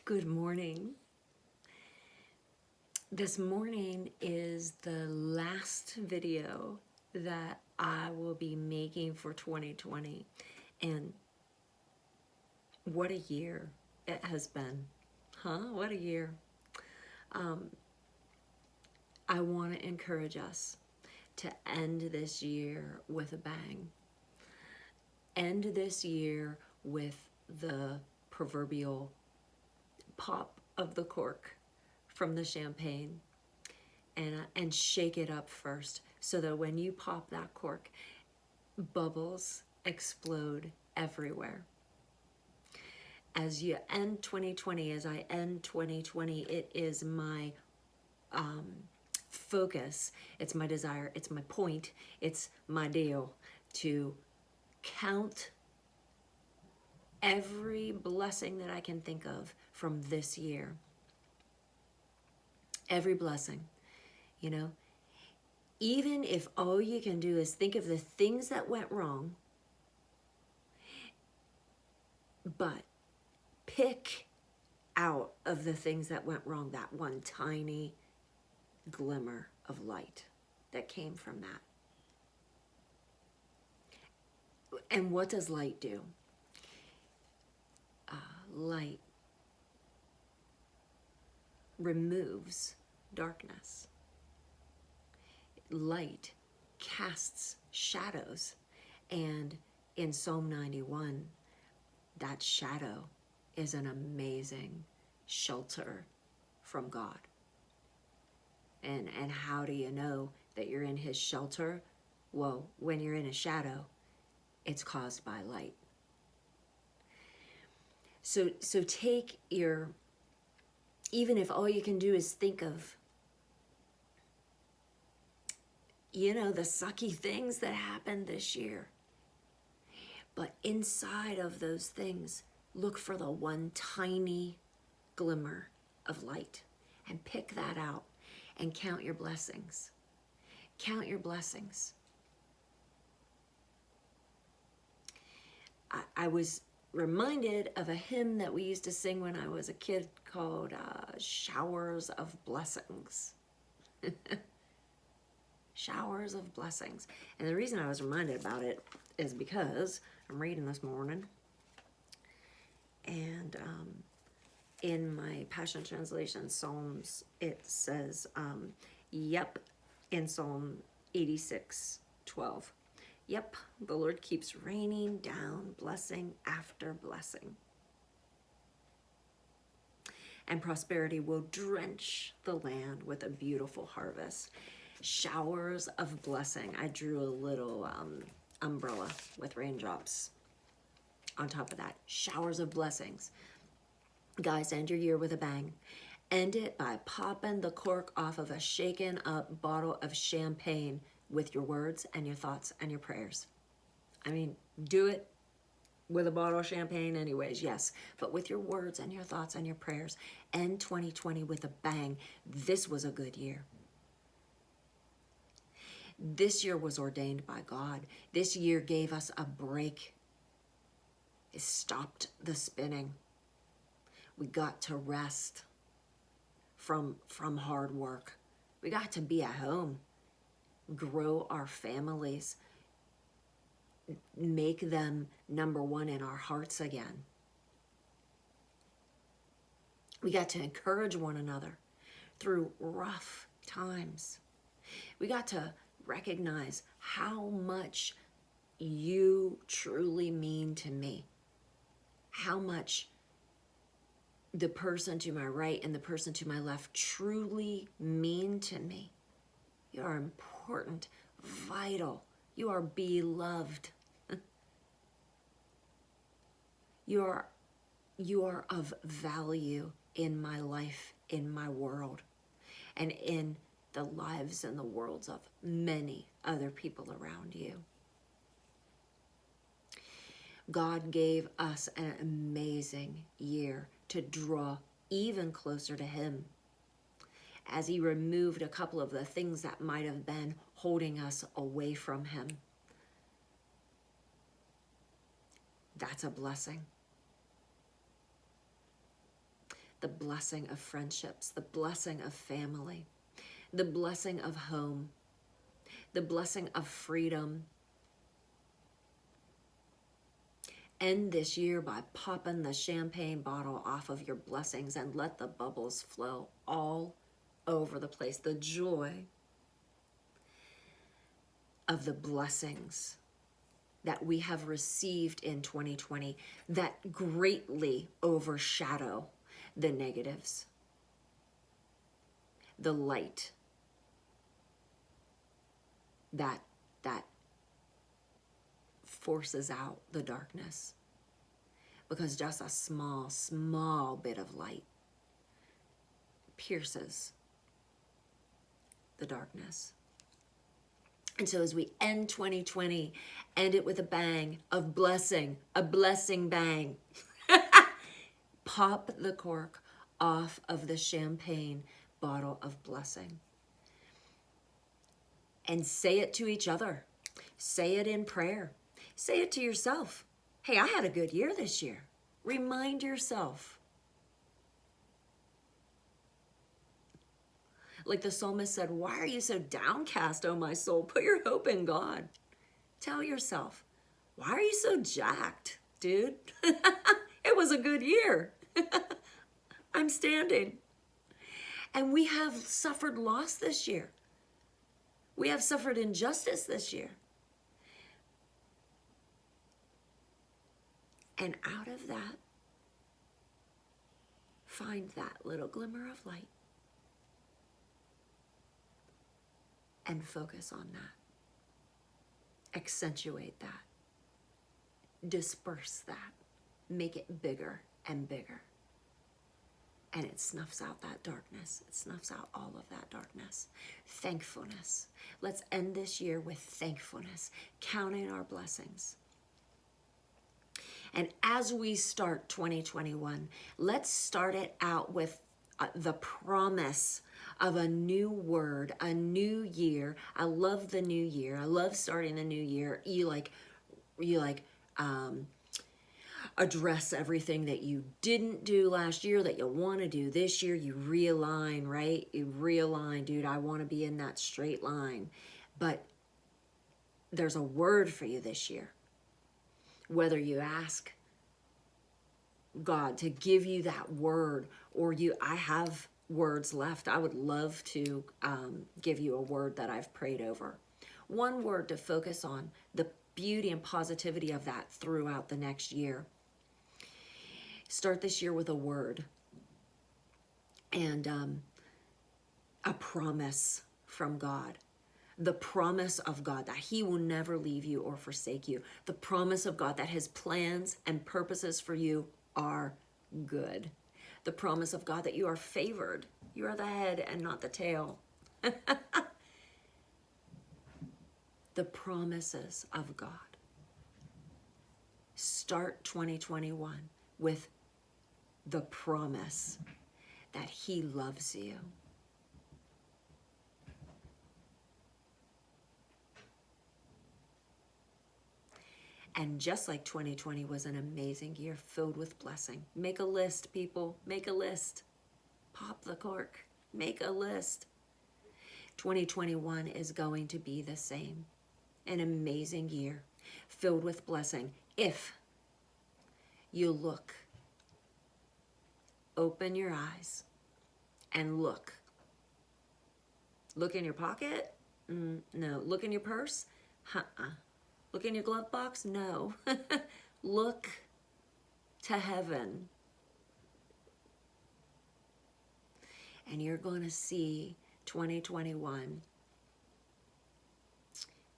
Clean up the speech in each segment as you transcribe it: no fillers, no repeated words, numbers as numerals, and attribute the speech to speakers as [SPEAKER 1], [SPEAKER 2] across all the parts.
[SPEAKER 1] Good morning. This morning is the last video that I will be making for 2020. And what a year it has been. What a year. I want to encourage us to end this year with a bang. End this year with the proverbial pop of the cork from the champagne and shake it up first so that when you pop that cork, bubbles explode everywhere. As you end 2020, as I end 2020, it is my focus, it's my desire, it's my point, it's my deal to count every blessing that I can think of from this year. Every blessing, you know, even if all you can do is think of the things that went wrong, but pick out of the things that went wrong that one tiny glimmer of light that came from that. And what does light do? Light removes darkness. Light casts shadows. And in Psalm 91, that shadow is an amazing shelter from God. And how do you know that you're in his shelter? Well, when you're in a shadow, it's caused by light. So take your, even if all you can do is think of, you know, the sucky things that happened this year. But inside of those things, look for the one tiny glimmer of light and pick that out and count your blessings. Count your blessings. I was reminded of a hymn that we used to sing when I was a kid called Showers of Blessings. Showers of Blessings. And the reason I was reminded about it is because I'm reading this morning, and in my Passion Translation Psalms, it says, in Psalm 86:12, yep, the Lord keeps raining down blessing after blessing. And prosperity will drench the land with a beautiful harvest. Showers of blessing. I drew a little umbrella with raindrops on top of that. Showers of blessings. Guys, end your year with a bang. End it by popping the cork off of a shaken up bottle of champagne with your words and your thoughts and your prayers. I mean, do it with a bottle of champagne anyways, yes, but with your words and your thoughts and your prayers. End 2020 with a bang. This was a good year. This year was ordained by God. This year gave us a break. It stopped the spinning. We got to rest from hard work. We got to be at home, grow our families, make them number one in our hearts again. We got to encourage one another through rough times. We got to recognize how much you truly mean to me, how much the person to my right and the person to my left truly mean to me. You are important, vital. You are beloved. You are of value in my life, in my world, and in the lives and the worlds of many other people around you. God gave us an amazing year to draw even closer to him as he removed a couple of the things that might have been holding us away from him. That's a blessing. the blessing of friendships, the blessing of family, the blessing of home, the blessing of freedom. End this year by popping the champagne bottle off of your blessings and let the bubbles flow all over the place. The joy of the blessings that we have received in 2020 that greatly overshadow the negatives. The light that forces out the darkness, because just a small bit of light pierces the darkness. And so as we end 2020, end it with a bang of blessing, a blessing bang. Pop the cork off of the champagne bottle of blessing. And say it to each other. Say it in prayer. Say it to yourself. Hey, I had a good year this year. Remind yourself. Like the psalmist said, why are you so downcast, O my soul? Put your hope in God. Tell yourself, why are you so jacked, dude? It was a good year. I'm standing. And we have suffered loss this year. We have suffered injustice this year. And out of that, find that little glimmer of light and focus on that. Accentuate that. Disperse that. Make it bigger and bigger. And it snuffs out that darkness. It snuffs out all of that darkness. Thankfulness. Let's end this year with thankfulness, counting our blessings. And as we start 2021, let's start it out with the promise of a new word, a new year. I love the new year. I love starting the new year. You address everything that you didn't do last year that you want to do this year. You realign, right? You realign, dude. I want to be in that straight line. But there's a word for you this year. Whether you ask God to give you that word, or I have words left. I would love to give you a word that I've prayed over. One word to focus on, the beauty and positivity of that throughout the next year. Start this year with a word and a promise from God. The promise of God that He will never leave you or forsake you. The promise of God that His plans and purposes for you are good. The promise of God that you are favored. You are the head and not the tail. The promises of God. Start 2021 with the promise that He loves you. And just like 2020 was an amazing year filled with blessing. Make a list, people. Make a list. Pop the cork. Make a list. 2021 is going to be the same. An amazing year filled with blessing. If you look, open your eyes and look. Look in your pocket? No. Look in your purse? Look in your glove box? No. Look to heaven. And you're going to see 2021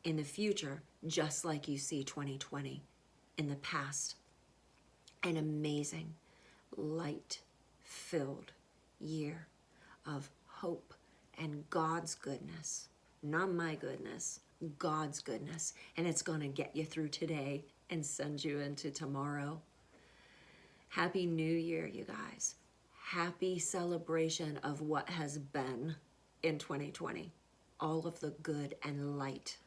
[SPEAKER 1] in the future, just like you see 2020 in the past. An amazing, light-filled year of hope and God's goodness. Not my goodness. God's goodness, and it's going to get you through today and send you into tomorrow. Happy New Year, you guys. Happy celebration of what has been in 2020. All of the good and light.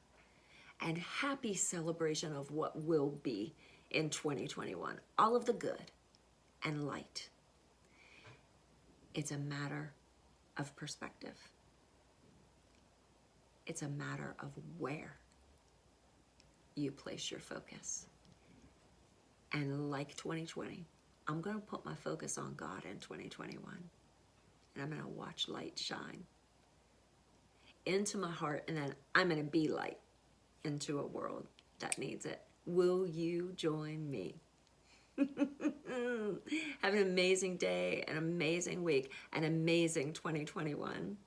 [SPEAKER 1] And happy celebration of what will be in 2021. All of the good and light. It's a matter of perspective. It's a matter of where you place your focus. And like 2020, I'm going to put my focus on God in 2021. And I'm going to watch light shine into my heart. And then I'm going to be light into a world that needs it. Will you join me? Have an amazing day, an amazing week, an amazing 2021.